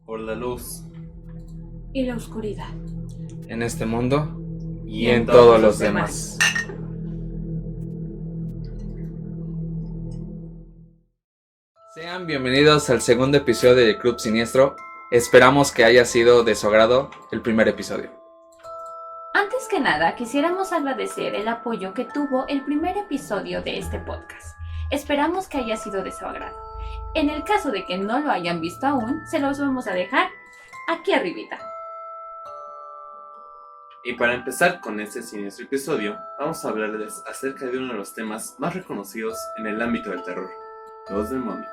Por la luz y la oscuridad. En este mundo y en todos los demás. Sean bienvenidos al segundo episodio de Club Siniestro. Esperamos que haya sido de su agrado el primer episodio. Antes que nada, quisiéramos agradecer el apoyo que tuvo el primer episodio de este podcast. Esperamos que haya sido de su agrado. En el caso de que no lo hayan visto aún, se los vamos a dejar aquí arribita. Y para empezar con este siniestro episodio, vamos a hablarles acerca de uno de los temas más reconocidos en el ámbito del terror, los demonios.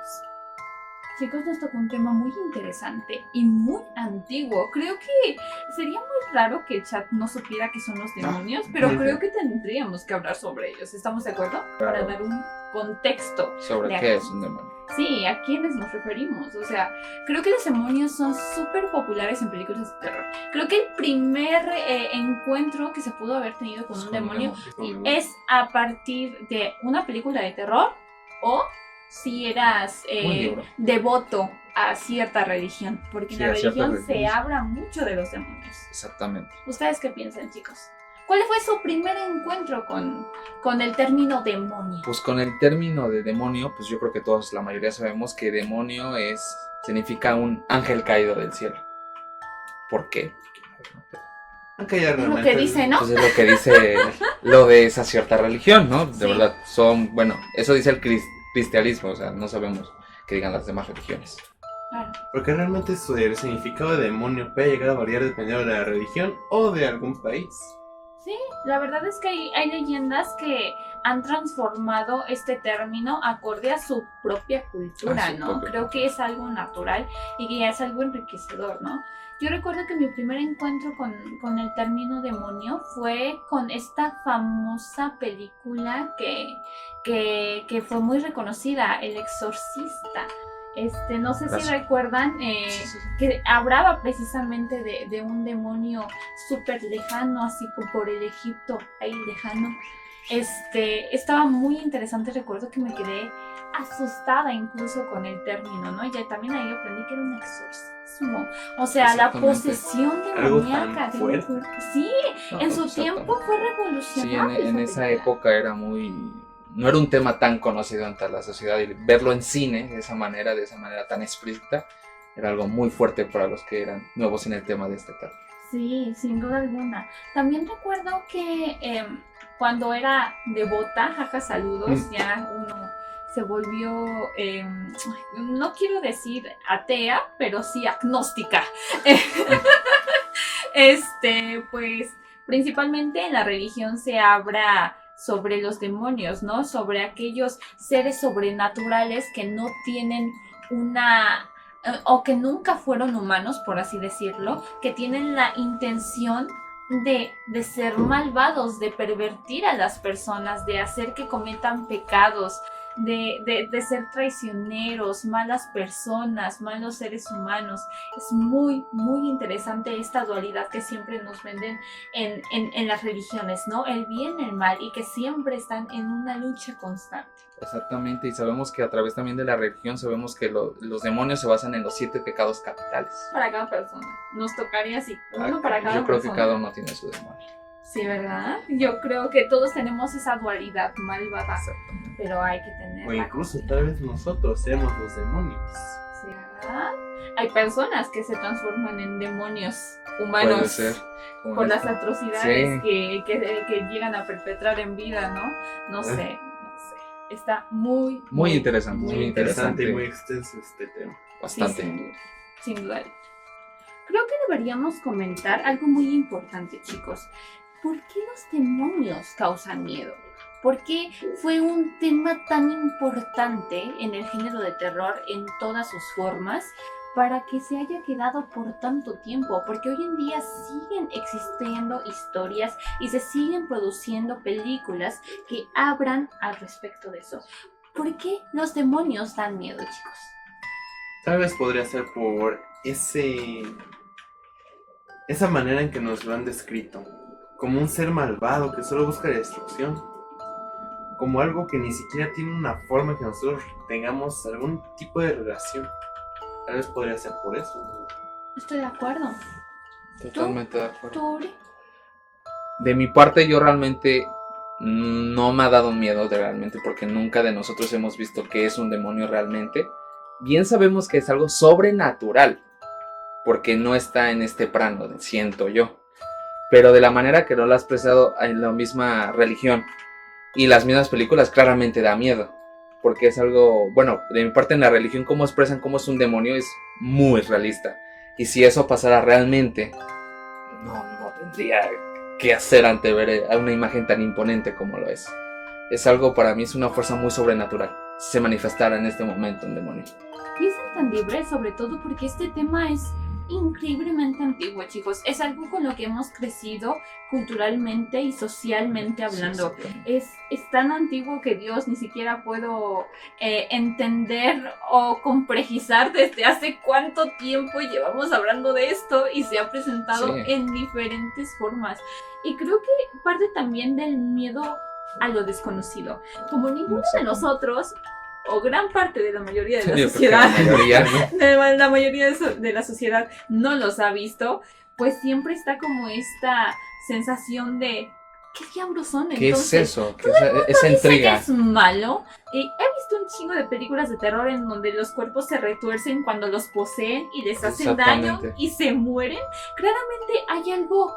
Chicos, nos tocó un tema muy interesante y muy antiguo. Creo que sería muy raro que el chat no supiera qué son los demonios, pero creo que tendríamos que hablar sobre ellos. ¿Estamos de acuerdo? Claro. Para dar un contexto. ¿Sobre qué es un demonio? Sí, ¿a quiénes nos referimos? O sea, creo que los demonios son súper populares en películas de terror. Creo que el primer encuentro que se pudo haber tenido con un demonio es a partir de una película de terror o si eras devoto a cierta religión, porque Sí, en la religión se religión. habla mucho de los demonios. Exactamente. ¿Ustedes qué piensan, chicos? ¿Cuál fue su primer encuentro con el término demonio? Pues con el término de demonio, pues yo creo que todos, la mayoría sabemos que demonio significa un ángel caído del cielo. ¿Por qué? Aunque ya Es lo realmente que dice, ¿no? Pues es lo que dice lo de esa cierta religión, ¿no? De Sí. verdad, eso dice el cristianismo, o sea, no sabemos qué digan las demás religiones. Claro. Porque realmente el significado de demonio puede llegar a variar dependiendo de la religión o de algún país. Sí, la verdad es que hay leyendas que han transformado este término acorde a su propia cultura, ¿no? Creo que es algo natural y que es algo enriquecedor, ¿no? Yo recuerdo que mi primer encuentro con el término demonio fue con esta famosa película que fue muy reconocida, El Exorcista. No sé si recuerdan Sí. que hablaba precisamente de un demonio súper lejano, así como por el Egipto, ahí lejano. Estaba muy interesante, recuerdo que me quedé asustada incluso con el término, ¿no? Y también ahí aprendí que era un exorcismo, o sea, la posesión demoníaca. Algo tan fuerte. Sí, No, en su exactamente. tiempo fue Sí, revolucionario. en esa época no era un tema tan conocido ante la sociedad, y verlo en cine de esa manera tan explícita, era algo muy fuerte para los que eran nuevos en el tema de este tema. Sí, sin duda alguna. También recuerdo que cuando era devota, jaja, saludos, ya uno se volvió, no quiero decir atea, pero sí agnóstica. Pues principalmente en la religión se habla sobre los demonios, ¿no? Sobre aquellos seres sobrenaturales que no tienen o que nunca fueron humanos, por así decirlo, que tienen la intención de ser malvados, de pervertir a las personas, de hacer que cometan pecados, de ser traicioneros, malas personas, malos seres humanos. Es muy, muy interesante esta dualidad que siempre nos venden en las religiones, ¿no? El bien, el mal, y que siempre están en una lucha constante. Exactamente, y sabemos que a través también de la religión sabemos que los demonios se basan en los 7 pecados capitales. Para cada persona. Nos tocaría así, uno para cada persona. Yo creo que cada uno tiene su demonio. Sí, ¿verdad? Yo creo que todos tenemos esa dualidad malvada, Exactamente. pero hay que tenerla. O incluso tal vez nosotros seamos los demonios. Sí, ¿verdad? Hay personas que se transforman en demonios humanos. Puede ser. Por las atrocidades Sí. que llegan a perpetrar en vida, ¿no? No sé. Está muy interesante, muy interesante. Y muy extenso este tema. Bastante. Sí, sin duda. Creo que deberíamos comentar algo muy importante, chicos. ¿Por qué los demonios causan miedo? ¿Por qué fue un tema tan importante en el género de terror en todas sus formas para que se haya quedado por tanto tiempo? Porque hoy en día siguen existiendo historias y se siguen produciendo películas que hablan al respecto de eso. ¿Por qué los demonios dan miedo, chicos? Tal vez podría ser por esa manera en que nos lo han descrito, como un ser malvado que solo busca la destrucción, como algo que ni siquiera tiene una forma que nosotros tengamos algún tipo de relación. Tal vez podría ser por eso. Estoy de acuerdo. Totalmente de acuerdo. ¿Tú, Uri? De mi parte, yo realmente no me ha dado miedo realmente, porque nunca de nosotros hemos visto que es un demonio realmente. Bien sabemos que es algo sobrenatural, porque no está en este plano, siento yo. Pero de la manera que no lo has expresado en la misma religión y las mismas películas, claramente da miedo. Porque es algo, bueno, de mi parte en la religión, cómo expresan cómo es un demonio es muy realista. Y si eso pasara realmente, no tendría que hacer ante ver a una imagen tan imponente como lo es. Es algo, para mí, es una fuerza muy sobrenatural. Si se manifestara en este momento un demonio. Y es entendible, sobre todo porque este tema es increíblemente antiguo, chicos. Es algo con lo que hemos crecido culturalmente y socialmente hablando. Sí. Es tan antiguo que Dios ni siquiera puedo entender o complejizar desde hace cuánto tiempo llevamos hablando de esto y se ha presentado en diferentes formas. Y creo que parte también del miedo a lo desconocido. Como ninguno de nosotros, o gran parte de la mayoría de la sociedad, la mayoría de la sociedad no los ha visto, pues siempre está como esta sensación de ¿qué diablos son? ¿Qué Entonces, es eso? ¿Qué es esa intriga? Es malo. Y he visto un chingo de películas de terror en donde los cuerpos se retuercen cuando los poseen y les hacen daño y se mueren. Claramente hay algo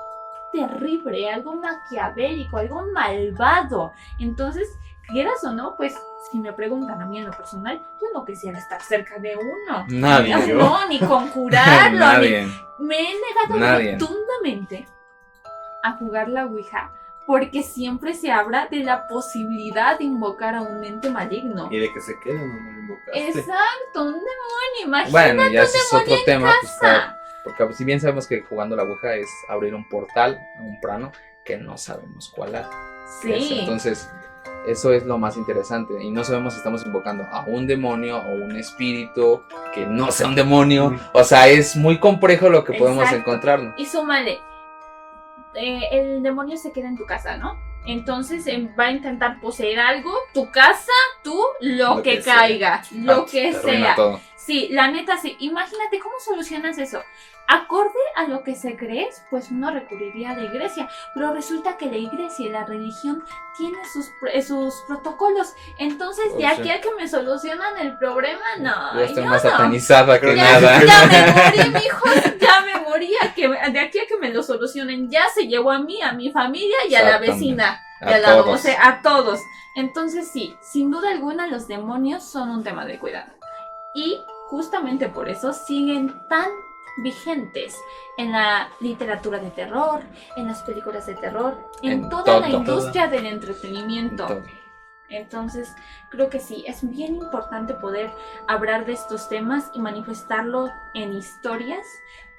terrible, algo maquiavélico, algo malvado. Entonces, quieras o no, pues si me preguntan a mí en lo personal, yo no quisiera estar cerca de uno. Nadie. No, ni conjurarlo. Nadie. Me he negado rotundamente a jugar la Ouija porque siempre se habla de la posibilidad de invocar a un ente maligno. Y de que se quede donde lo invocaste. Exacto, un demonio, imagínate. Bueno, ya ese es otro tema. Pues, porque si bien sabemos que jugando la Ouija es abrir un portal a un plano que no sabemos cuál es. Entonces, eso es lo más interesante. Y no sabemos si estamos invocando a un demonio o un espíritu que no sea un demonio. O sea, es muy complejo lo que podemos encontrarnos. Y súmale, el demonio se queda en tu casa, ¿no? Entonces va a intentar poseer algo, tu casa, tú, lo que caiga, lo que sea. Todo. Sí, la neta sí. Imagínate cómo solucionas eso. Acorde a lo que se cree, pues uno recurriría a la iglesia, pero resulta que la iglesia y la religión tienen sus protocolos. Entonces, de aquí a que me solucionan el problema, no. Yo estoy más satanizada que nada. Ya me morí, mijos, ya me morí. De aquí a que me lo solucionen, ya se llevó a mí, a mi familia y a la vecina. O sea, a todos. Entonces, sí, sin duda alguna, los demonios son un tema de cuidado. Y justamente por eso siguen tan vigentes en la literatura de terror, en las películas de terror, en toda la industria del entretenimiento. Entonces, creo que sí, es bien importante poder hablar de estos temas y manifestarlo en historias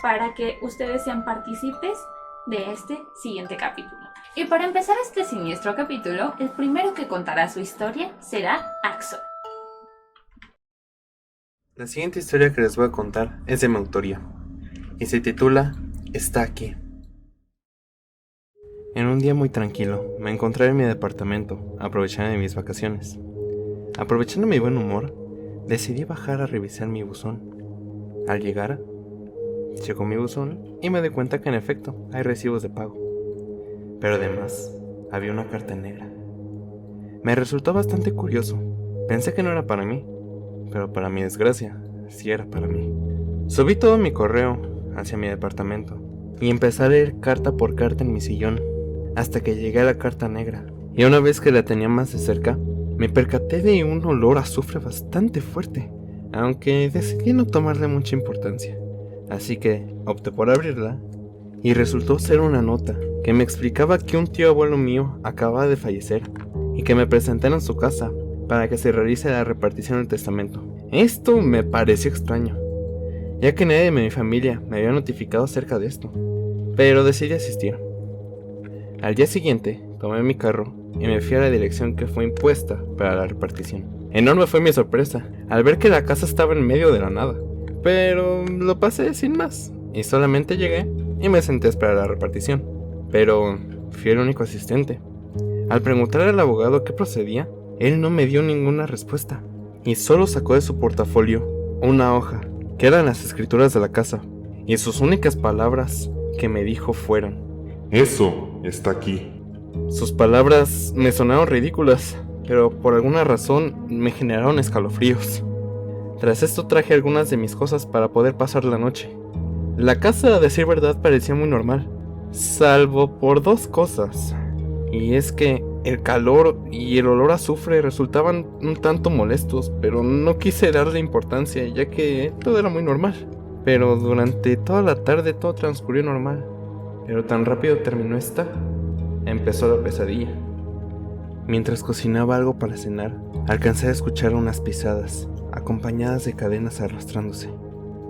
para que ustedes sean partícipes de este siguiente capítulo. Y para empezar este siniestro capítulo, el primero que contará su historia será Axel. La siguiente historia que les voy a contar es de mi autoría y se titula Está aquí. En un día muy tranquilo, me encontraba en mi departamento, aprovechando de mis vacaciones. Aprovechando mi buen humor, decidí bajar a revisar mi buzón. Al llegar, checo mi buzón y me doy cuenta que en efecto hay recibos de pago. Pero además, había una carta negra. Me resultó bastante curioso. Pensé que no era para mí, pero para mi desgracia, sí era para mí. Subí todo mi correo hacia mi departamento y empecé a leer carta por carta en mi sillón, hasta que llegué a la carta negra. Y una vez que la tenía más de cerca, me percaté de un olor a azufre bastante fuerte, aunque decidí no tomarle mucha importancia. Así que opté por abrirla, y resultó ser una nota que me explicaba que un tío abuelo mío acababa de fallecer y que me presentara en su casa para que se realice la repartición del testamento. Esto me pareció extraño, ya que nadie de mi familia me había notificado acerca de esto, pero decidí asistir. Al día siguiente, tomé mi carro y me fui a la dirección que fue impuesta para la repartición. Enorme fue mi sorpresa al ver que la casa estaba en medio de la nada, pero lo pasé sin más y solamente llegué y me senté a esperar la repartición. Pero fui el único asistente. Al preguntarle al abogado qué procedía, él no me dio ninguna respuesta y solo sacó de su portafolio una hoja que eran las escrituras de la casa, y sus únicas palabras que me dijo fueron: Eso está aquí. Sus palabras me sonaron ridículas, pero por alguna razón me generaron escalofríos. Tras esto traje algunas de mis cosas para poder pasar la noche. La casa, a decir verdad, parecía muy normal, salvo por dos cosas, y es que el calor y el olor a azufre resultaban un tanto molestos, pero no quise darle importancia ya que todo era muy normal. Pero durante toda la tarde todo transcurrió normal, pero tan rápido terminó empezó la pesadilla. Mientras cocinaba algo para cenar, alcancé a escuchar unas pisadas, acompañadas de cadenas arrastrándose.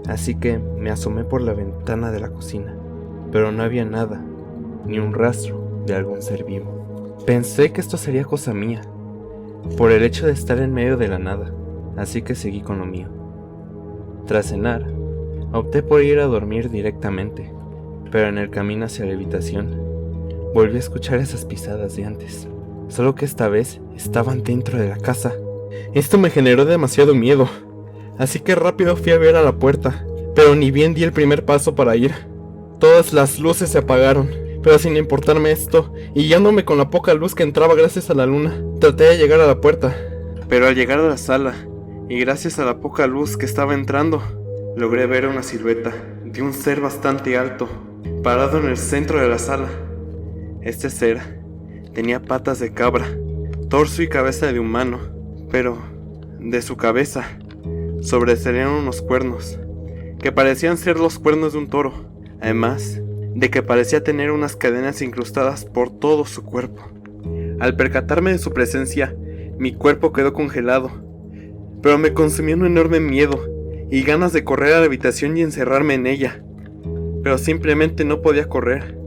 Así que me asomé por la ventana de la cocina, pero no había nada, ni un rastro de algún ser vivo. Pensé que esto sería cosa mía, por el hecho de estar en medio de la nada, así que seguí con lo mío. Tras cenar, opté por ir a dormir directamente, pero en el camino hacia la habitación, volví a escuchar esas pisadas de antes, solo que esta vez estaban dentro de la casa. Esto me generó demasiado miedo, así que rápido fui a ver a la puerta, pero ni bien di el primer paso para ir. Todas las luces se apagaron, pero sin importarme esto, y guiándome con la poca luz que entraba gracias a la luna, traté de llegar a la puerta. Pero al llegar a la sala, y gracias a la poca luz que estaba entrando, logré ver una silueta de un ser bastante alto, parado en el centro de la sala. Este ser tenía patas de cabra, torso y cabeza de humano, pero de su cabeza sobresalían unos cuernos, que parecían ser los cuernos de un toro, además de que parecía tener unas cadenas incrustadas por todo su cuerpo. Al percatarme de su presencia, mi cuerpo quedó congelado, pero me consumió un enorme miedo y ganas de correr a la habitación y encerrarme en ella, pero simplemente no podía correr,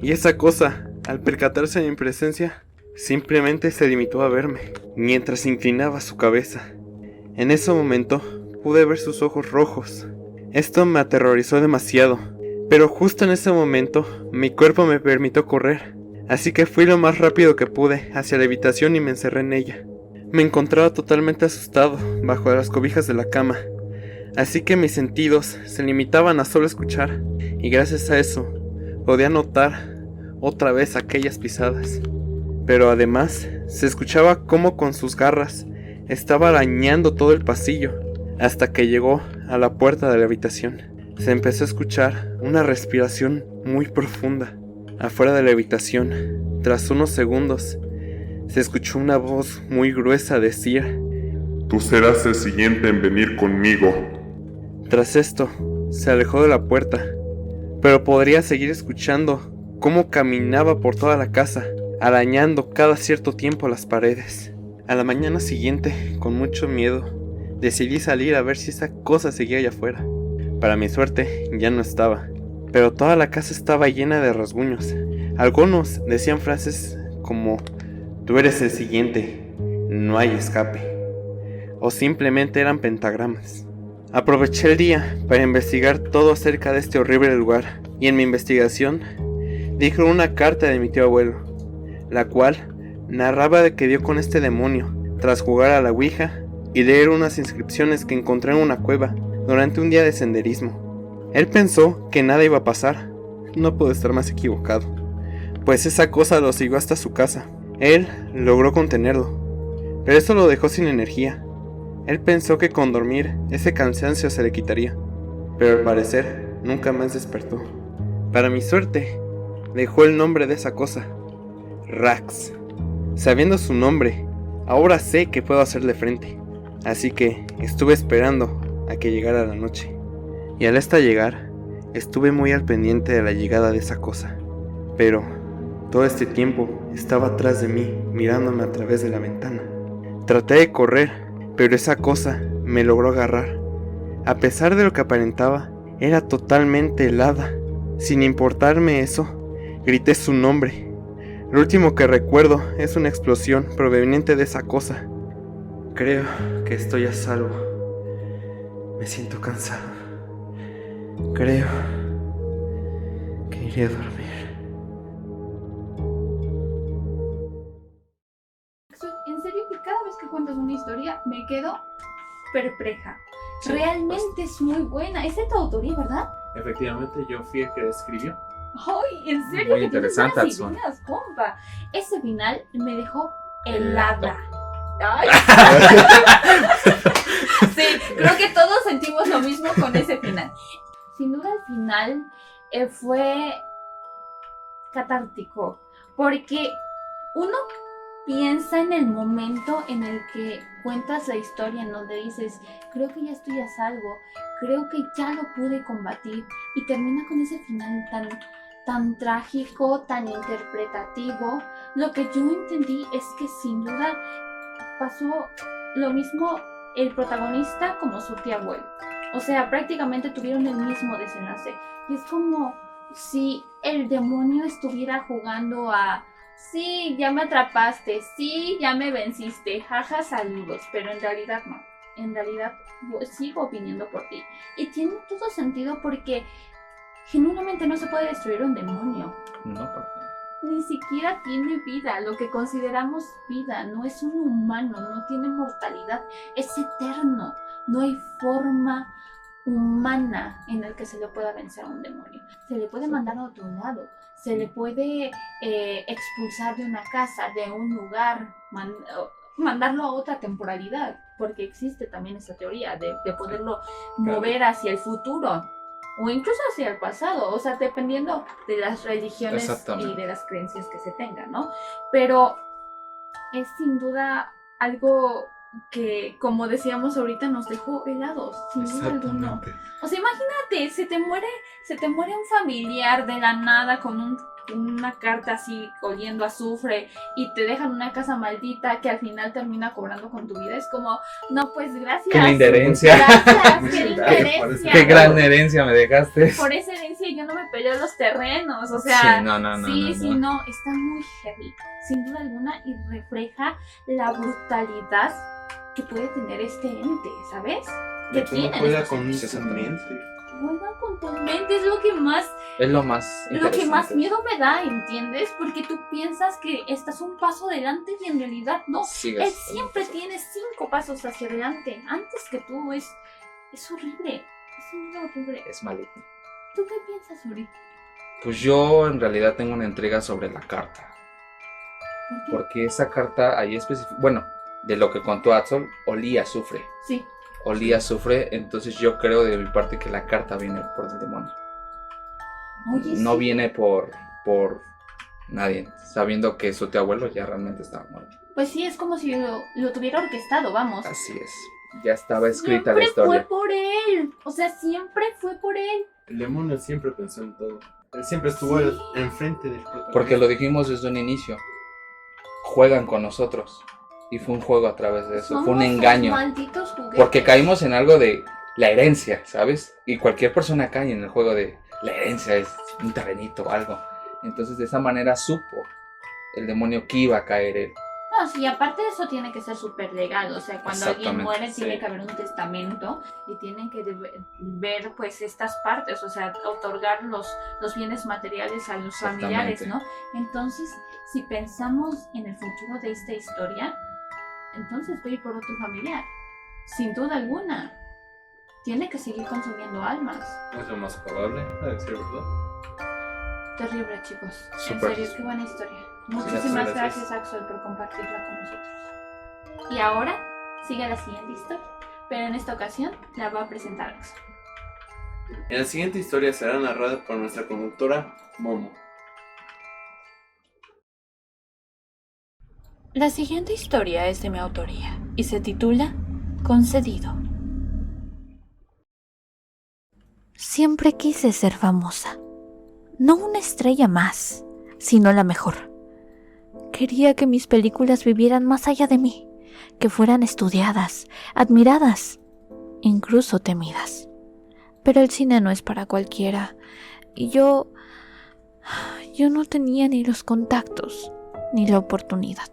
y esa cosa, al percatarse de mi presencia, simplemente se limitó a verme, mientras inclinaba su cabeza. En ese momento, pude ver sus ojos rojos. Esto me aterrorizó demasiado, pero justo en ese momento, mi cuerpo me permitió correr, así que fui lo más rápido que pude hacia la habitación y me encerré en ella. Me encontraba totalmente asustado bajo las cobijas de la cama, así que mis sentidos se limitaban a solo escuchar, y gracias a eso, podía notar otra vez aquellas pisadas. Pero además, se escuchaba cómo con sus garras estaba arañando todo el pasillo, hasta que llegó a la puerta de la habitación. Se empezó a escuchar una respiración muy profunda afuera de la habitación. Tras unos segundos, se escuchó una voz muy gruesa decir: Tú serás el siguiente en venir conmigo. Tras esto, se alejó de la puerta, pero podría seguir escuchando cómo caminaba por toda la casa, arañando cada cierto tiempo las paredes. A la mañana siguiente, con mucho miedo, decidí salir a ver si esa cosa seguía allá afuera. Para mi suerte, ya no estaba, pero toda la casa estaba llena de rasguños. Algunos decían frases como: tú eres el siguiente, no hay escape, o simplemente eran pentagramas. Aproveché el día para investigar todo acerca de este horrible lugar, y en mi investigación di con una carta de mi tío abuelo, la cual narraba de que dio con este demonio tras jugar a la ouija y leer unas inscripciones que encontré en una cueva durante un día de senderismo. Él pensó que nada iba a pasar. No pudo estar más equivocado, pues esa cosa lo siguió hasta su casa. Él logró contenerlo, pero eso lo dejó sin energía. Él pensó que con dormir ese cansancio se le quitaría, pero al parecer nunca más despertó. Para mi suerte, dejó el nombre de esa cosa: Rax. Sabiendo su nombre, ahora sé que puedo hacerle frente, así que estuve esperando a que llegara la noche, y al esta llegar, estuve muy al pendiente de la llegada de esa cosa. Pero todo este tiempo estaba atrás de mí, mirándome a través de la ventana. Traté de correr, pero esa cosa me logró agarrar. A pesar de lo que aparentaba, era totalmente helada. Sin importarme eso, grité su nombre. Lo último que recuerdo es una explosión proveniente de esa cosa. Creo que estoy a salvo. Me siento cansado. Creo que iré a dormir. En serio que cada vez que cuentas una historia me quedo perpleja. Sí, Realmente es muy buena. Es de tu autoría, ¿verdad? Efectivamente, yo fui el que escribió. Ay, en serio Muy que tienes interesante, buenas Adson. ideas, compa. Ese final me dejó helada. Ay. Sí, creo que todos sentimos lo mismo con ese final. Sin duda el final fue catártico, porque uno piensa en el momento en el que cuentas la historia, en donde dices, creo que ya estoy a salvo, creo que ya lo pude combatir, y termina con ese final tan trágico, tan interpretativo. Lo que yo entendí es que sin duda pasó lo mismo el protagonista como su tía abuelo. O sea, prácticamente tuvieron el mismo desenlace. Y es como si el demonio estuviera jugando a: sí, ya me atrapaste, sí, ya me venciste, jaja, saludos. Pero en realidad no. En realidad yo sigo viniendo por ti. Y tiene todo sentido porque genuinamente no se puede destruir un demonio. No, porque Ni siquiera tiene vida, lo que consideramos vida. No es un humano, no tiene mortalidad, es eterno. No hay forma humana en la que se le pueda vencer a un demonio. Se le puede mandar a otro lado, se le puede expulsar de una casa, de un lugar, mandarlo a otra temporalidad, porque existe también esa teoría de poderlo mover hacia el futuro. O incluso hacia el pasado, o sea, dependiendo de las religiones y de las creencias que se tengan, ¿no? Pero es sin duda algo que, como decíamos ahorita, nos dejó helados, sin duda alguna. O sea, imagínate, se te muere un familiar de la nada con una carta así oliendo a azufre y te dejan una casa maldita que al final termina cobrando con tu vida. Es como, no, pues gracias. qué linda herencia. Gracias, qué linda herencia. Qué gran herencia me dejaste. Por esa herencia yo no me peleo los terrenos, o sea, Sí, no, está muy heavy, sin duda alguna, y refleja la brutalidad que puede tener este ente, ¿sabes? Que ¿Cómo tiene juega estos con entes. su mente? Juega con tu mente, es lo que más miedo me da, ¿entiendes? Porque tú piensas que estás un paso adelante y en realidad no. Sigues Él siempre tiene 5 pasos hacia adelante, antes que tú. Es horrible, es horrible. Es maligno. ¿Tú qué piensas, Uri? Pues yo en realidad tengo una intriga sobre la carta. ¿Por qué? Porque esa carta ahí específica, bueno, de lo que contó Adson, olía a azufre. Sí. Olía a azufre, entonces yo creo de mi parte que la carta viene por el demonio. Oye, No sí. viene por nadie, sabiendo que su tío abuelo ya realmente estaba muerto. Pues sí, es como si lo tuviera orquestado, vamos. Así es, ya estaba escrita Siempre la historia. fue por él. O sea, siempre fue por él. El demonio siempre pensó en todo. Él siempre estuvo Sí. enfrente del protagonista. Porque lo dijimos desde un inicio, juegan con nosotros. Y fue un juego a través de eso, Somos fue un sus engaño. malditos juguetes. Porque caímos en algo de la herencia, ¿sabes? Y cualquier persona cae en el juego de la herencia, es un terrenito o algo. Entonces de esa manera supo el demonio que iba a caer él. No, sí, aparte de eso tiene que ser súper legal. O sea, cuando alguien Exactamente, muere sí. tiene que haber un testamento y tienen que ver pues estas partes, o sea, otorgar los bienes materiales a los familiares, ¿no? Entonces, si pensamos en el futuro de esta historia, entonces voy a ir por otro familiar, sin duda alguna. Tiene que seguir consumiendo almas. Es lo más probable, a decir verdad. Terrible, chicos. Súper. En serio, qué buena historia. Muchas Muchísimas gracias. gracias, Axel, por compartirla con nosotros. Y ahora sigue la siguiente historia, pero en esta ocasión la va a presentar Axel. En la siguiente historia será narrada por nuestra conductora, Momo. La siguiente historia es de mi autoría y se titula Concedido. Siempre quise ser famosa. No una estrella más, sino la mejor. Quería que mis películas vivieran más allá de mí, que fueran estudiadas, admiradas, incluso temidas. Pero el cine no es para cualquiera, y yo no tenía ni los contactos, ni la oportunidad.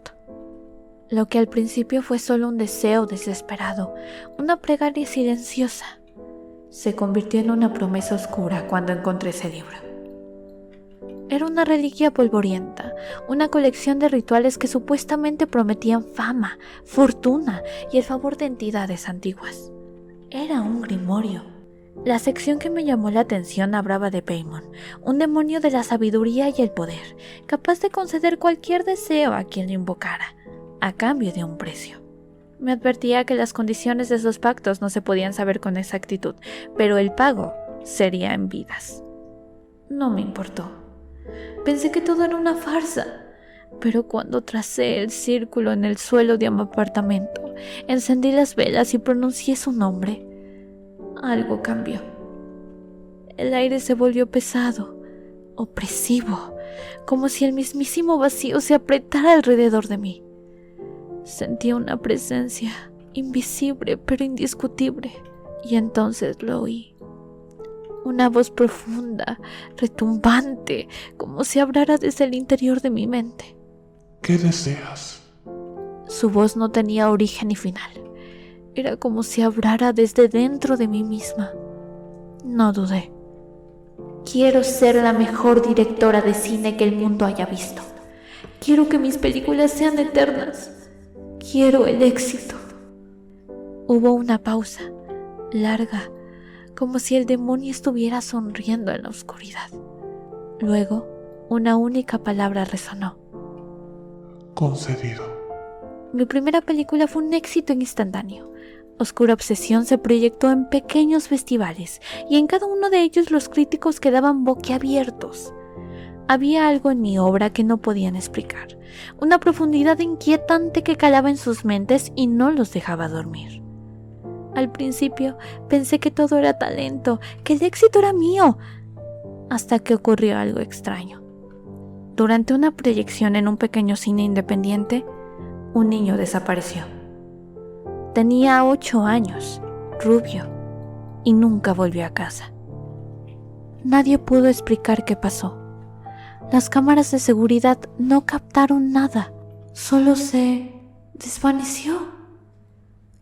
Lo que al principio fue solo un deseo desesperado, una plegaria silenciosa, se convirtió en una promesa oscura cuando encontré ese libro. Era una reliquia polvorienta, una colección de rituales que supuestamente prometían fama, fortuna y el favor de entidades antiguas. Era un grimorio. La sección que me llamó la atención hablaba de Paimon, un demonio de la sabiduría y el poder, capaz de conceder cualquier deseo a quien lo invocara, a cambio de un precio. Me advertía que las condiciones de esos pactos no se podían saber con exactitud, pero el pago sería en vidas. No me importó. Pensé que todo era una farsa, pero cuando tracé el círculo en el suelo de mi apartamento, encendí las velas y pronuncié su nombre, algo cambió. El aire se volvió pesado, opresivo, como si el mismísimo vacío se apretara alrededor de mí. Sentí una presencia invisible pero indiscutible, y entonces lo oí. Una voz profunda, retumbante, como si hablara desde el interior de mi mente. ¿Qué deseas? Su voz no tenía origen ni final. Era como si hablara desde dentro de mí misma. No dudé. Quiero ser la mejor directora de cine que el mundo haya visto. Quiero que mis películas sean eternas. Quiero el éxito. Hubo una pausa, larga, como si el demonio estuviera sonriendo en la oscuridad. Luego, una única palabra resonó. Concedido. Mi primera película fue un éxito instantáneo. Oscura Obsesión se proyectó en pequeños festivales y en cada uno de ellos los críticos quedaban boquiabiertos. Había algo en mi obra que no podían explicar, una profundidad inquietante que calaba en sus mentes y no los dejaba dormir. Al principio pensé que todo era talento, que el éxito era mío, hasta que ocurrió algo extraño. Durante una proyección en un pequeño cine independiente, un niño desapareció. Tenía 8 años, rubio, y nunca volvió a casa. Nadie pudo explicar qué pasó. Las cámaras de seguridad no captaron nada, solo se desvaneció.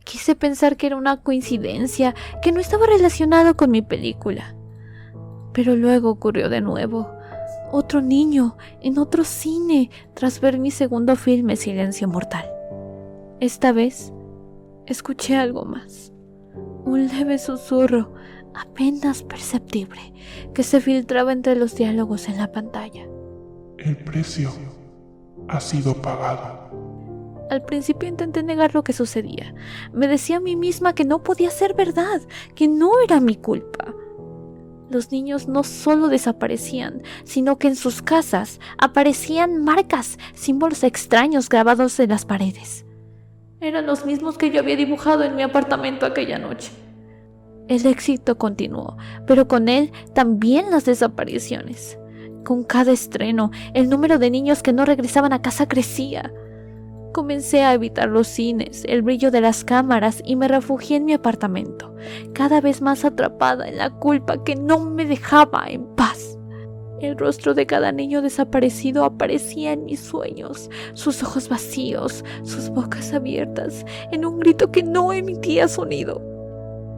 Quise pensar que era una coincidencia, que no estaba relacionado con mi película. Pero luego ocurrió de nuevo. Otro niño, en otro cine, tras ver mi segundo filme Silencio Mortal. Esta vez, escuché algo más. Un leve susurro, apenas perceptible, que se filtraba entre los diálogos en la pantalla. El precio ha sido pagado. Al principio intenté negar lo que sucedía. Me decía a mí misma que no podía ser verdad, que no era mi culpa. Los niños no solo desaparecían, sino que en sus casas aparecían marcas, símbolos extraños grabados en las paredes. Eran los mismos que yo había dibujado en mi apartamento aquella noche. El éxito continuó, pero con él también las desapariciones. Con cada estreno, el número de niños que no regresaban a casa crecía. Comencé a evitar los cines, el brillo de las cámaras y me refugié en mi apartamento, cada vez más atrapada en la culpa que no me dejaba en paz. El rostro de cada niño desaparecido aparecía en mis sueños, sus ojos vacíos, sus bocas abiertas, en un grito que no emitía sonido.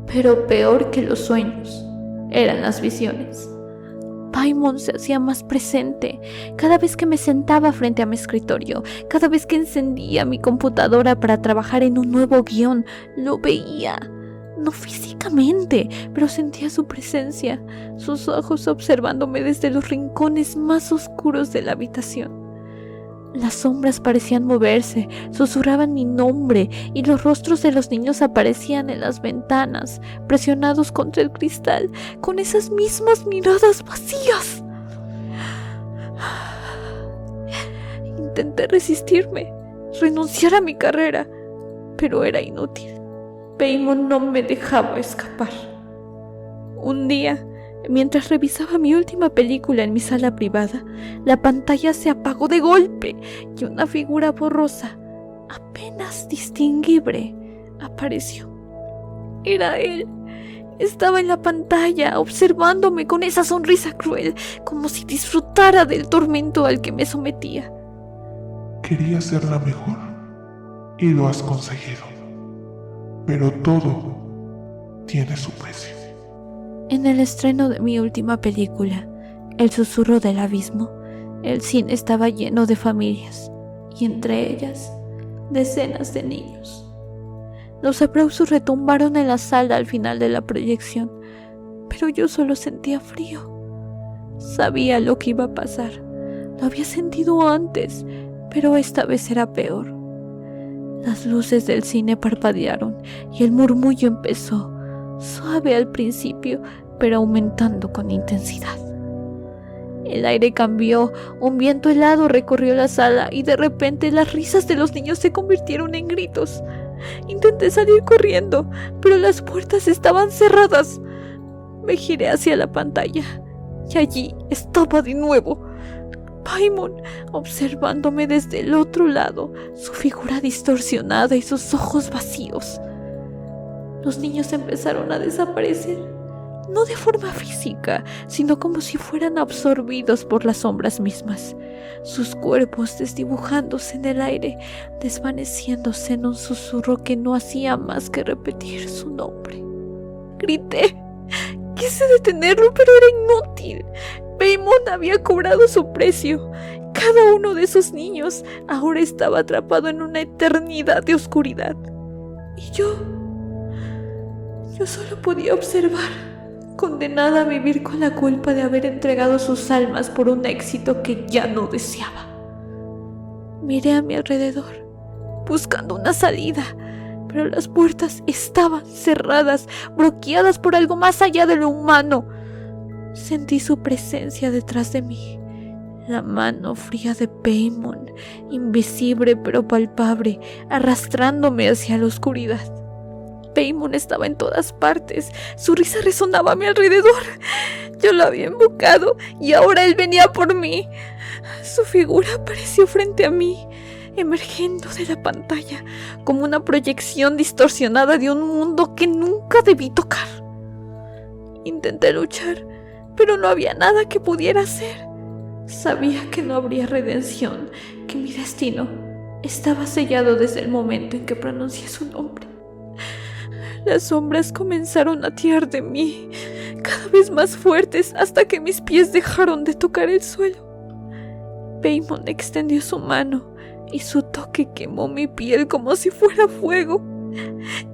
Pero peor que los sueños eran las visiones. Paimon se hacía más presente cada vez que me sentaba frente a mi escritorio, cada vez que encendía mi computadora para trabajar en un nuevo guión. Lo veía, no físicamente, pero sentía su presencia, sus ojos observándome desde los rincones más oscuros de la habitación. Las sombras parecían moverse, susurraban mi nombre y los rostros de los niños aparecían en las ventanas, presionados contra el cristal, con esas mismas miradas vacías. Intenté resistirme, renunciar a mi carrera, pero era inútil. Paimon no me dejaba escapar. Un día Mientras revisaba mi última película en mi sala privada, la pantalla se apagó de golpe y una figura borrosa, apenas distinguible, apareció. Era él. Estaba en la pantalla, observándome con esa sonrisa cruel, como si disfrutara del tormento al que me sometía. Querías ser la mejor y lo has conseguido. Pero todo tiene su precio. En el estreno de mi última película, El susurro del abismo, el cine estaba lleno de familias, y entre ellas, decenas de niños. Los aplausos retumbaron en la sala al final de la proyección, pero yo solo sentía frío. Sabía lo que iba a pasar. Lo había sentido antes, pero esta vez era peor. Las luces del cine parpadearon y el murmullo empezó, suave al principio, pero aumentando con intensidad. El aire cambió, un viento helado recorrió la sala y de repente las risas de los niños se convirtieron en gritos. Intenté salir corriendo, pero las puertas estaban cerradas. Me giré hacia la pantalla y allí estaba de nuevo Paimon, observándome desde el otro lado, su figura distorsionada y sus ojos vacíos. Los niños empezaron a desaparecer, no de forma física, sino como si fueran absorbidos por las sombras mismas, sus cuerpos desdibujándose en el aire, desvaneciéndose en un susurro que no hacía más que repetir su nombre. Grité. Quise detenerlo, pero era inútil. Paimon había cobrado su precio. Cada uno de esos niños ahora estaba atrapado en una eternidad de oscuridad. Y yo solo podía observar, condenada a vivir con la culpa de haber entregado sus almas por un éxito que ya no deseaba. Miré a mi alrededor, buscando una salida, pero las puertas estaban cerradas, bloqueadas por algo más allá de lo humano. Sentí su presencia detrás de mí, la mano fría de Paimon, invisible pero palpable, arrastrándome hacia la oscuridad. Paimon estaba en todas partes, su risa resonaba a mi alrededor. Yo lo había invocado y ahora él venía por mí. Su figura apareció frente a mí, emergiendo de la pantalla como una proyección distorsionada de un mundo que nunca debí tocar. Intenté luchar, pero no había nada que pudiera hacer. Sabía que no habría redención, que mi destino estaba sellado desde el momento en que pronuncié su nombre. Las sombras comenzaron a tirar de mí, cada vez más fuertes, hasta que mis pies dejaron de tocar el suelo. Paimon extendió su mano y su toque quemó mi piel como si fuera fuego.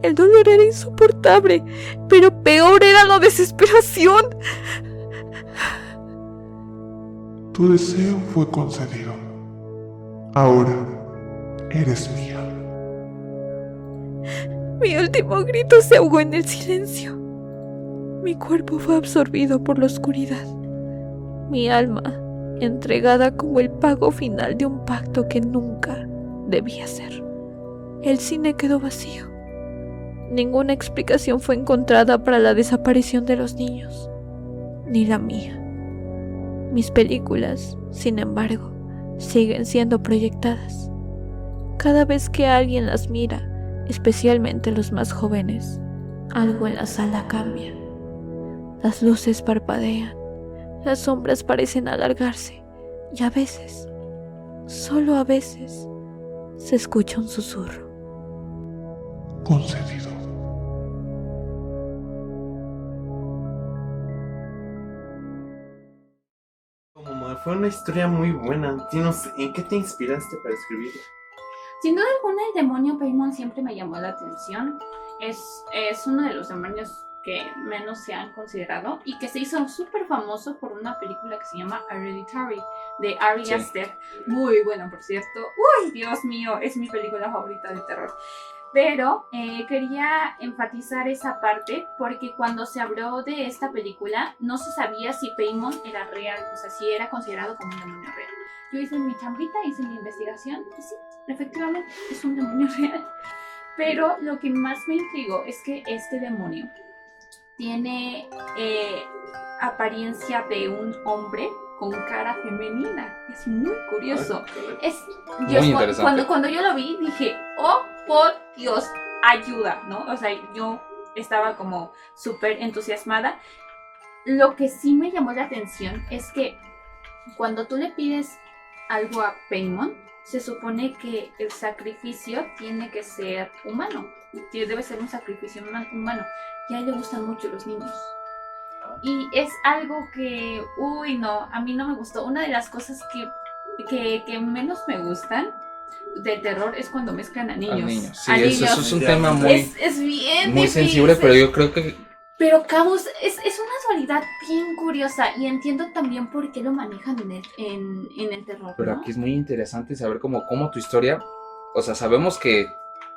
El dolor era insoportable, pero peor era la desesperación. Tu deseo fue concedido. Ahora eres mía. Mi último grito se ahogó en el silencio. Mi cuerpo fue absorbido por la oscuridad. Mi alma entregada como el pago final de un pacto que nunca debía hacer. El cine quedó vacío. Ninguna explicación fue encontrada para la desaparición de los niños, ni la mía. Mis películas, sin embargo, siguen siendo proyectadas. Cada vez que alguien las mira, especialmente los más jóvenes, algo en la sala cambia. Las luces parpadean, las sombras parecen alargarse y a veces, solo a veces, se escucha un susurro. Concedido. Como fue una historia muy buena. Dinos, ¿en qué te inspiraste para escribirla? Sin duda alguna, el demonio Paimon siempre me llamó la atención. Es uno de los demonios que menos se han considerado y que se hizo súper famoso por una película que se llama Hereditary, de Ari Aster. Muy buena, por cierto. ¡Uy, Dios mío! Es mi película favorita de terror. Pero quería enfatizar esa parte porque cuando se habló de esta película no se sabía si Paimon era real, o sea, si era considerado como un demonio real. Yo hice mi chambita, hice mi investigación y sí, efectivamente es un demonio real. Pero lo que más me intrigó es que este demonio tiene apariencia de un hombre con cara femenina. Es muy curioso. Es, Muy interesante. cuando yo lo vi dije, oh, por Dios, ayuda, ¿no? O sea, yo estaba como súper entusiasmada. Lo que sí me llamó la atención es que cuando tú le pides algo a Paimon, se supone que el sacrificio tiene que ser humano. Debe ser un sacrificio humano. Y a él le gustan mucho los niños. Y es algo que, uy, no, a mí no me gustó. Una de las cosas que menos me gustan de terror es cuando mezclan a niños. Sí, eso es un tema muy, es bien muy difícil. sensible, pero yo creo que Pero Cabos es una dualidad bien curiosa y entiendo también por qué lo manejan en el terror, Pero ¿no? aquí es muy interesante saber cómo tu historia, o sea, sabemos que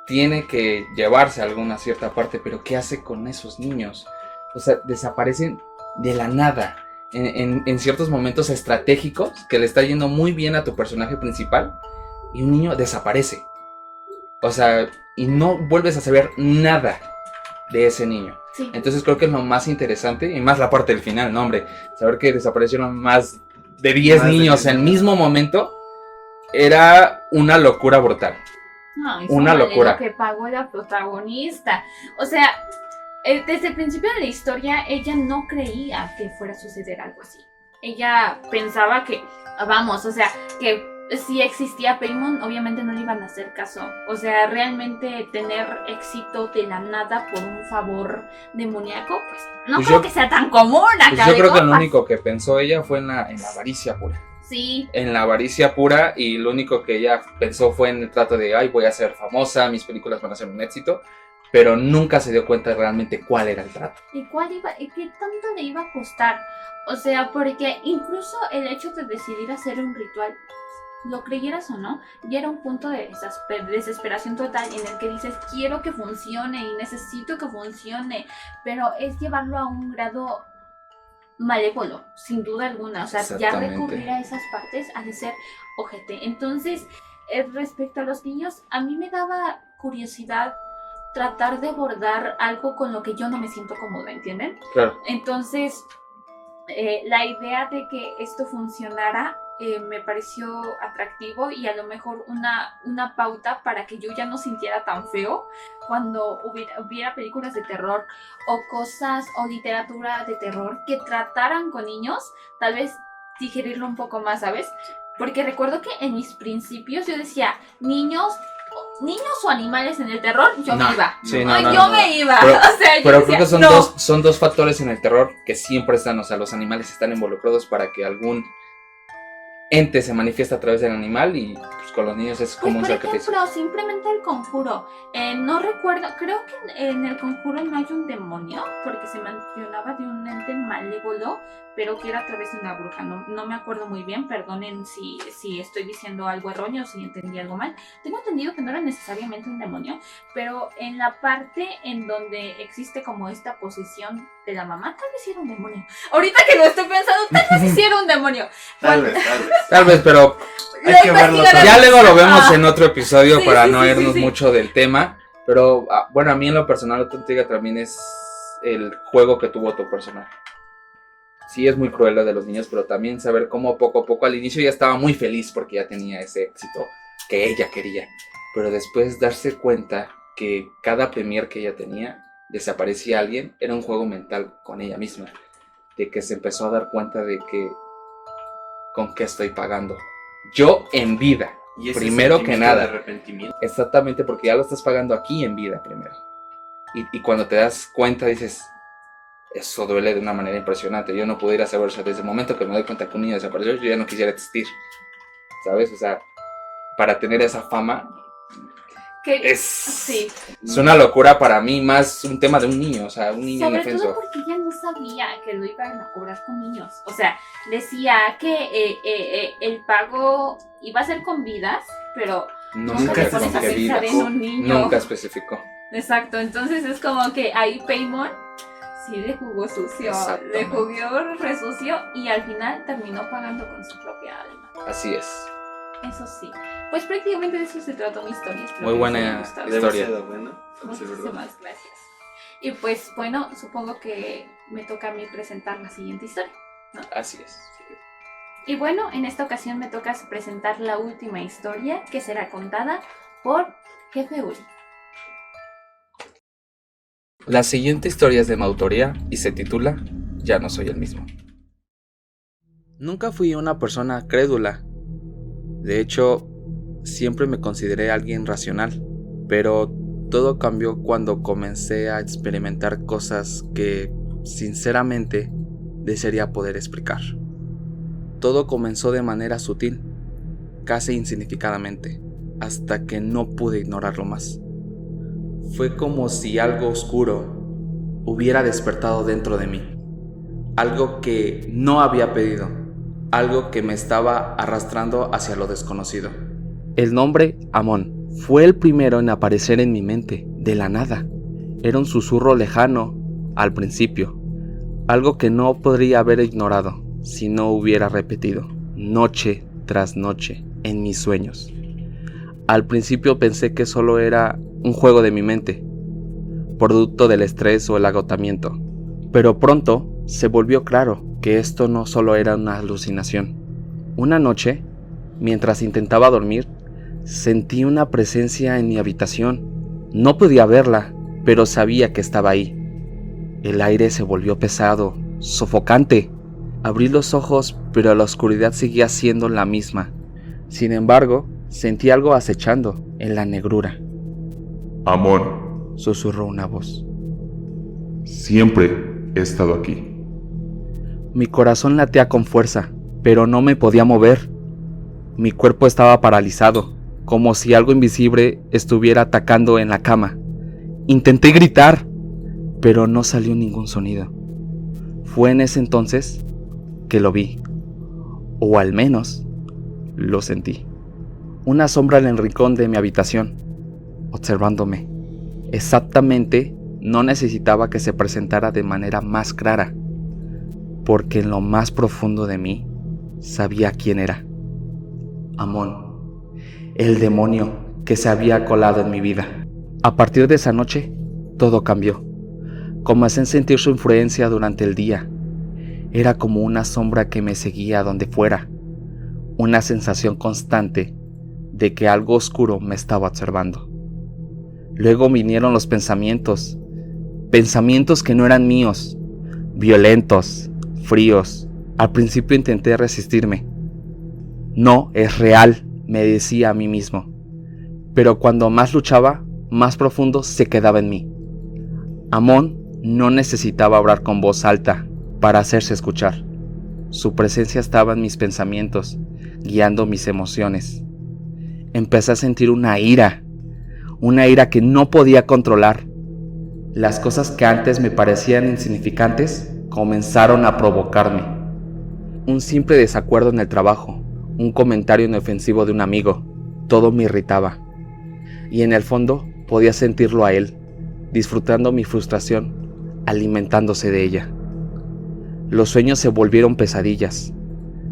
tiene que llevarse a alguna cierta parte, pero ¿qué hace con esos niños? O sea, desaparecen de la nada en ciertos momentos estratégicos que le está yendo muy bien a tu personaje principal y un niño desaparece. O sea, y no vuelves a saber nada de ese niño. Sí. Entonces creo que es lo más interesante y más la parte del final, ¿no, hombre? Saber que desaparecieron más de 10 niños en el mismo momento era una locura brutal. No, y Una súmale locura. Lo que pagó la protagonista. O sea, desde el principio de la historia, ella no creía que fuera a suceder algo así. Ella pensaba que, vamos, o sea, que si existía Paimon, obviamente no le iban a hacer caso. O sea, realmente tener éxito de la nada por un favor demoníaco, pues no Pues creo yo- que sea tan común acá. Pues yo de creo que lo compas. único que pensó ella fue en la avaricia pura. Sí, En la avaricia pura, y lo único que ella pensó fue en el trato de, ay, voy a ser famosa, mis películas van a ser un éxito, pero nunca se dio cuenta realmente cuál era el trato. ¿y qué tanto le iba a costar? O sea, porque incluso el hecho de decidir hacer un ritual, lo creyeras o no, ya era un punto de desesperación total en el que dices, quiero que funcione y necesito que funcione, pero es llevarlo a un grado malévolo, sin duda alguna. O sea, ya Exactamente. recurrir a esas partes ha de ser ojete. Entonces, respecto a los niños, a mí me daba curiosidad tratar de abordar algo con lo que yo no me siento cómoda, ¿entienden? Claro. Entonces, la idea de que esto funcionara me pareció atractivo y a lo mejor una pauta para que yo ya no sintiera tan feo cuando hubiera películas de terror o cosas o literatura de terror que trataran con niños, tal vez digerirlo un poco más, ¿sabes? Porque recuerdo que en mis principios yo decía, niños o animales en el terror, yo No, me iba. sí, Ay, no, yo no. me iba. Pero- o sea, yo Pero decía, creo que no. son dos factores en el terror que siempre están, o sea, los animales están involucrados para que algún ente se manifiesta a través del animal y pues, con los niños es Pues como un por sacrificio. ejemplo, simplemente el conjuro. No recuerdo, creo que en el conjuro no hay un demonio, porque se mencionaba de un ente malévolo, pero que era a través de una bruja. No me acuerdo muy bien, perdonen si estoy diciendo algo erróneo, si entendí algo mal. Tengo entendido que no era necesariamente un demonio, pero en la parte en donde existe como esta posesión de la mamá, tal vez sí era un demonio. Ahorita que lo estoy pensando, tal vez sí era un demonio. Tal vez. Tal vez, pero Hay Lo que verlo investigaré. ya luego lo vemos Ah. en otro episodio Sí, para sí, no sí, irnos sí. mucho del tema. Pero bueno, a mí en lo personal, lo que te diga también es el juego que tuvo tu personaje. Sí, es muy cruel la de los niños, pero también saber cómo poco a poco al inicio ya estaba muy feliz porque ya tenía ese éxito que ella quería. Pero después darse cuenta que cada premier que ella tenía, desaparecía alguien, era un juego mental con ella misma. De que se empezó a dar cuenta de que con qué estoy pagando. Yo en vida. Y ese Primero que sentimiento nada. de arrepentimiento. Exactamente, porque ya lo estás pagando aquí en vida primero. Y cuando te das cuenta dices, eso duele de una manera impresionante. Yo no puedo ir a saber, o sea, desde el momento que me doy cuenta que un niño desapareció, yo ya no quisiera existir. ¿Sabes? O sea, para tener esa fama Que, es, sí. es una locura para mí, más un tema de un niño, o sea, un niño Sobre indefenso. todo porque ella no sabía que lo iban a cobrar con niños. O sea, decía que el pago iba a ser con vidas, pero Nunca nunca te pones a especificó. pensar en un niño. Nunca especificó. Exacto, entonces es como que ahí Paimon sí le jugó sucio, Exactamente. le jugó resucio y al final terminó pagando con su propia alma. Así es. Eso sí. Pues prácticamente de eso se trató mi historia. Espero Muy que les buena haya gustado. historia. Demasiado bueno. Vamos a ser verdad. Muchísimas gracias. Y pues bueno, supongo que me toca a mí presentar la siguiente historia. Así es. Y bueno, en esta ocasión me toca presentar la última historia, que será contada por Jefe Uri. La siguiente historia es de mi autoría y se titula Ya no soy el mismo. Nunca fui una persona crédula. De hecho, siempre me consideré alguien racional, pero todo cambió cuando comencé a experimentar cosas que, sinceramente, desearía poder explicar. Todo comenzó de manera sutil, casi insignificadamente, hasta que no pude ignorarlo más. Fue como si algo oscuro hubiera despertado dentro de mí, algo que no había pedido, algo que me estaba arrastrando hacia lo desconocido. El nombre Amon fue el primero en aparecer en mi mente, de la nada. Era un susurro lejano al principio, algo que no podría haber ignorado si no hubiera repetido, noche tras noche, en mis sueños. Al principio pensé que solo era un juego de mi mente, producto del estrés o el agotamiento, pero pronto se volvió claro que esto no solo era una alucinación. Una noche, mientras intentaba dormir, sentí una presencia en mi habitación. No podía verla, pero sabía que estaba ahí. El aire se volvió pesado, sofocante. Abrí los ojos, pero la oscuridad seguía siendo la misma. Sin embargo, sentí algo acechando en la negrura. Amon, Susurró una voz. siempre he estado aquí. Mi corazón latía con fuerza, pero no me podía mover. Mi cuerpo estaba paralizado, como si algo invisible estuviera atacando en la cama. Intenté gritar, pero no salió ningún sonido. Fue en ese entonces que lo vi, o al menos lo sentí. Una sombra en el rincón de mi habitación, observándome. Exactamente, no necesitaba que se presentara de manera más clara, porque en lo más profundo de mí sabía quién era. Amon, el demonio que se había colado en mi vida. A partir de esa noche, todo cambió. Comencé a sentir su influencia durante el día. Era como una sombra que me seguía a donde fuera, una sensación constante de que algo oscuro me estaba observando. Luego vinieron los pensamientos que no eran míos, violentos, fríos. Al principio intenté resistirme. No, es real, me decía a mí mismo. Pero cuando más luchaba, más profundo se quedaba en mí. Amon no necesitaba hablar con voz alta para hacerse escuchar. Su presencia estaba en mis pensamientos, guiando mis emociones. Empecé a sentir una ira que no podía controlar. Las cosas que antes me parecían insignificantes comenzaron a provocarme. Un simple desacuerdo en el trabajo, un comentario inofensivo de un amigo, todo me irritaba. Y en el fondo podía sentirlo a él, disfrutando mi frustración, alimentándose de ella. Los sueños se volvieron pesadillas.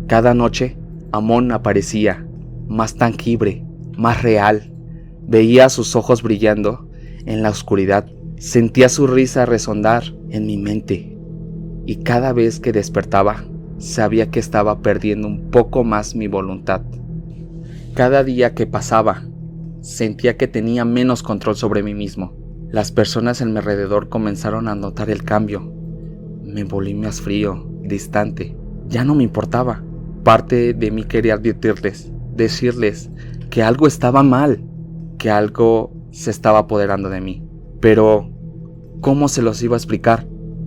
Cada noche, Amon aparecía, más tangible, más real. Veía sus ojos brillando en la oscuridad. Sentía su risa resonar en mi mente. Y cada vez que despertaba, sabía que estaba perdiendo un poco más mi voluntad. Cada día que pasaba, sentía que tenía menos control sobre mí mismo. Las personas en mi alrededor comenzaron a notar el cambio. Me volví más frío, distante. Ya no me importaba. Parte de mí quería advertirles, decirles que algo estaba mal, que algo se estaba apoderando de mí. Pero, ¿cómo se los iba a explicar?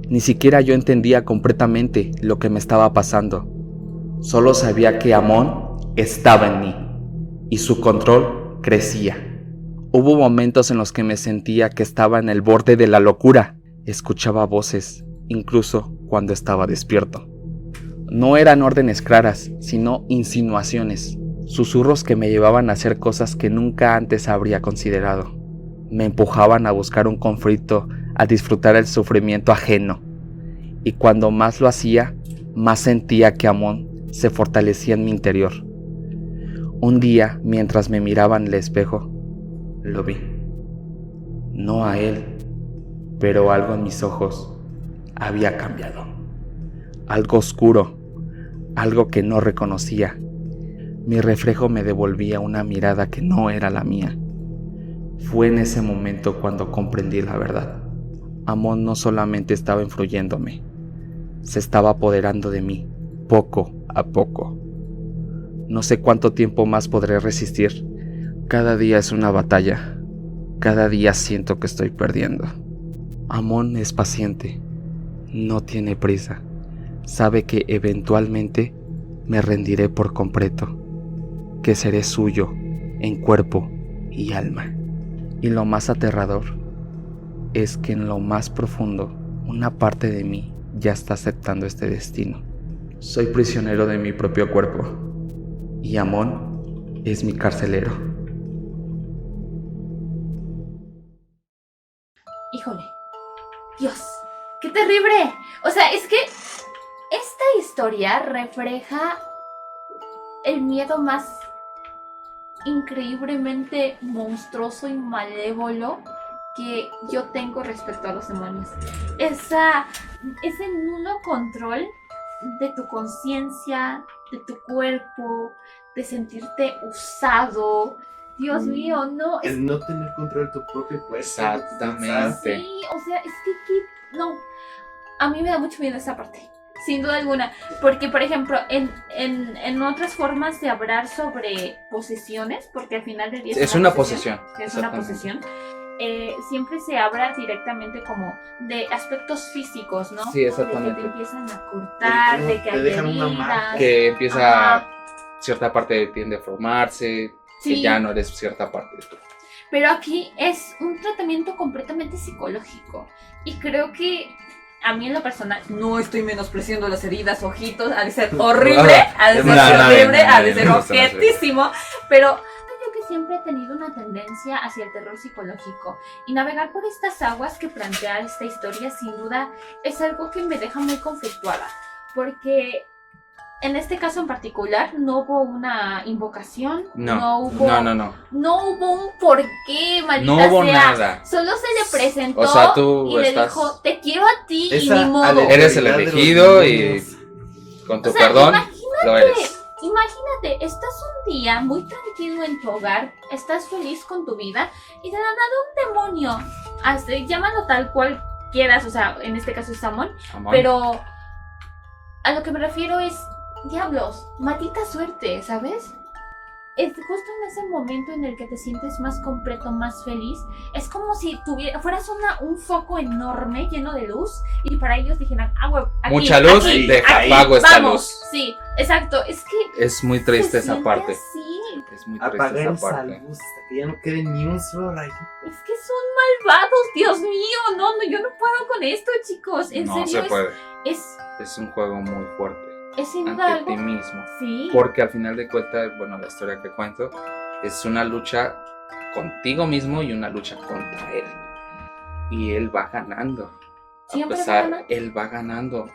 Ni siquiera yo entendía completamente lo que me estaba pasando. Solo sabía que Amon estaba en mí y su control crecía. Hubo momentos en los que me sentía que estaba en el borde de la locura. Escuchaba voces, incluso cuando estaba despierto. No eran órdenes claras, sino insinuaciones, susurros que me llevaban a hacer cosas que nunca antes habría considerado. Me empujaban a buscar un conflicto, a disfrutar el sufrimiento ajeno. Y cuando más lo hacía, más sentía que Amon se fortalecía en mi interior. Un día, mientras me miraba en el espejo, lo vi. No a él, pero algo en mis ojos había cambiado. Algo oscuro, algo que no reconocía. Mi reflejo me devolvía una mirada que no era la mía. Fue en ese momento cuando comprendí la verdad. Amon no solamente estaba influyéndome, se estaba apoderando de mí, poco a poco. No sé cuánto tiempo más podré resistir. Cada día es una batalla. Cada día siento que estoy perdiendo. Amon es paciente, no tiene prisa. Sabe que eventualmente me rendiré por completo, que seré suyo en cuerpo y alma. Y lo más aterrador es que en lo más profundo, una parte de mí ya está aceptando este destino. Soy prisionero de mi propio cuerpo y Amon es mi carcelero. Híjole, Dios, qué terrible. O sea, es que esta historia refleja el miedo más increíblemente monstruoso y malévolo que yo tengo respecto a los demonios. Ese nulo control de tu conciencia, de tu cuerpo, de sentirte usado. Dios mío, no. El no tener control de tu propio cuerpo. Exactamente. Sí, o sea, es que no. A mí me da mucho miedo esa parte, sin duda alguna. Porque, por ejemplo, en otras formas de hablar sobre posesiones, porque al final del día Es una posesión. Es una posesión. Siempre se habla directamente como de aspectos físicos, ¿no? Sí, exactamente. De que te empiezan a cortar, de que te hay dejan una heridas. marca. Que empieza, Ajá. cierta parte tiende a formarse, Sí. que ya no eres cierta parte de tú. Pero aquí es un tratamiento completamente psicológico. Y creo que a mí en lo personal, no estoy menospreciando las heridas, ojitos, ha de ser horrible, ha de ser horrible, ha de ser objetísimo. Pero yo que siempre he tenido una tendencia hacia el terror psicológico. Y navegar por estas aguas que plantea esta historia, sin duda, es algo que me deja muy conflictuada. Porque en este caso en particular no hubo una invocación, no hubo un porqué, maldita No hubo sea. nada. Solo se le presentó O sea, tú y le estás- dijo, te quiero a ti y Esa ni modo. alegoría Eres el de los elegido y demonios. con tu O sea, perdón lo eres. Imagínate, estás un día muy tranquilo en tu hogar, estás feliz con tu vida y de la nada un demonio, llámalo tal cual quieras, o sea, en este caso es Amon, Amón. pero a lo que me refiero es, diablos, maldita suerte, ¿sabes? Es justo en ese momento en el que te sientes más completo, más feliz. Es como si fueras un foco enorme lleno de luz y para ellos dijeran, huevo, aquí, Mucha luz, aquí, deja aquí, apago esta vamos. luz. Sí, exacto. Es que Es muy triste se esa siente parte. así. Es muy triste Apagar esa esa parte. luz hasta que ya no quede ni un solo rayo. Es que son malvados, Dios mío. No, yo no puedo con esto, chicos. En No serio, se puede. es Es un juego muy fuerte sin duda ante ti algo. mismo. Sí. Porque al final de cuentas, bueno, la historia que cuento es una lucha contigo mismo y una lucha contra él. Y él va ganando. Siempre A pesar, gana. él va ganando.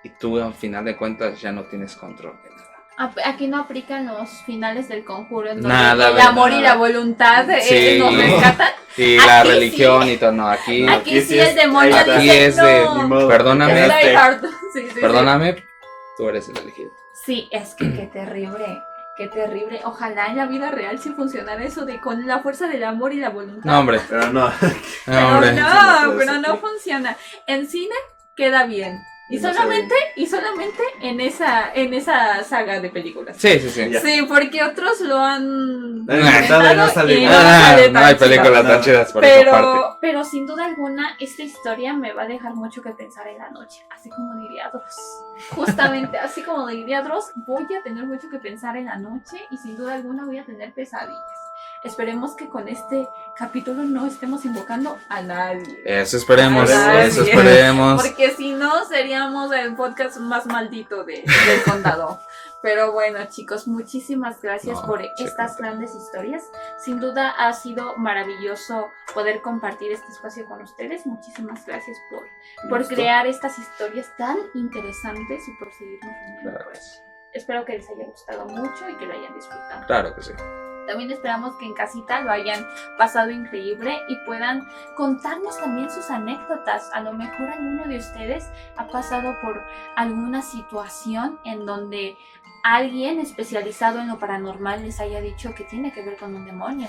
Y tú al final de cuentas ya no tienes control de nada. Aquí no aplican los finales del conjuro, en donde Nada el de amor y nada. la voluntad Sí. nos rescatan. Y la Aquí religión sí. y todo, no, aquí, Aquí sí el demonio aquí dice es de, no. Ni modo, perdóname, te quedaste. Die hard. Sí. perdóname, tú eres el elegido. Sí, es que qué terrible. Qué terrible. Ojalá en la vida real sí funcionara eso de con la fuerza del amor y la voluntad. No, hombre, Pero no. Pero no, hombre. pero no funciona. En cine queda bien. Y No solamente en esa saga de películas. Sí, sí, sí. Ya. Sí, porque otros lo han Lo han intentado y no sale y bien. sale tan No hay chido. películas tan No. chidas por esa parte. Pero sin duda alguna, esta historia me va a dejar mucho que pensar en la noche. Así como diría Dross. Justamente, así como diría Dross, voy a tener mucho que pensar en la noche y sin duda alguna voy a tener pesadillas. Esperemos que con este capítulo no estemos invocando a nadie. Eso esperemos, Ay, eso sí. esperemos. Porque si no, seríamos el podcast más maldito del condado. Pero bueno, chicos, muchísimas gracias No, por chécate. estas grandes historias. Sin duda ha sido maravilloso poder compartir este espacio con ustedes. Muchísimas gracias por Listo. crear estas historias tan interesantes y por seguirnos uniendo. Claro Pues, que sí. espero que les haya gustado mucho y que lo hayan disfrutado. Claro que sí. También esperamos que en casita lo hayan pasado increíble y puedan contarnos también sus anécdotas. A lo mejor alguno de ustedes ha pasado por alguna situación en donde alguien especializado en lo paranormal les haya dicho que tiene que ver con un demonio.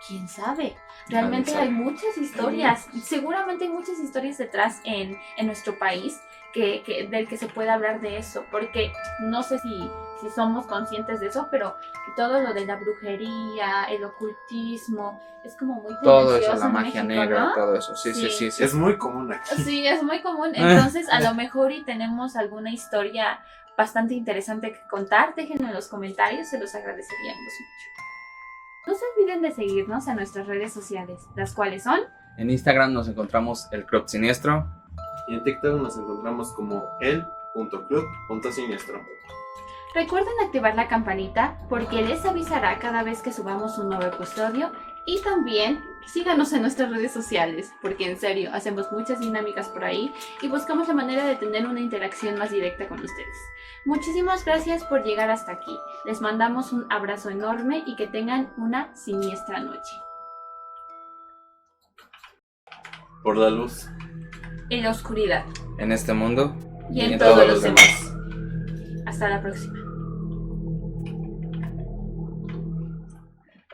¿Quién sabe? Realmente hay muchas historias. Seguramente hay muchas historias detrás en nuestro país del que se puede hablar de eso. Porque no sé si somos conscientes de eso, pero todo lo de la brujería, el ocultismo, es como muy Todo eso, tendencioso la en magia México, negra, ¿no? todo eso. Sí. Es muy común aquí. Sí, es muy común. Entonces, a lo mejor y tenemos alguna historia bastante interesante que contar. Déjenlo en los comentarios, se los agradeceríamos mucho. No se olviden de seguirnos en nuestras redes sociales, las cuales son... En Instagram nos encontramos el Club Siniestro. Y en TikTok nos encontramos como el.club.siniestro. Recuerden activar la campanita porque les avisará cada vez que subamos un nuevo episodio. Y también síganos en nuestras redes sociales, porque en serio, hacemos muchas dinámicas por ahí y buscamos la manera de tener una interacción más directa con ustedes. Muchísimas gracias por llegar hasta aquí. Les mandamos un abrazo enorme y que tengan una siniestra noche. Por la luz. En la oscuridad En este mundo y en todos los demás. Hasta la próxima.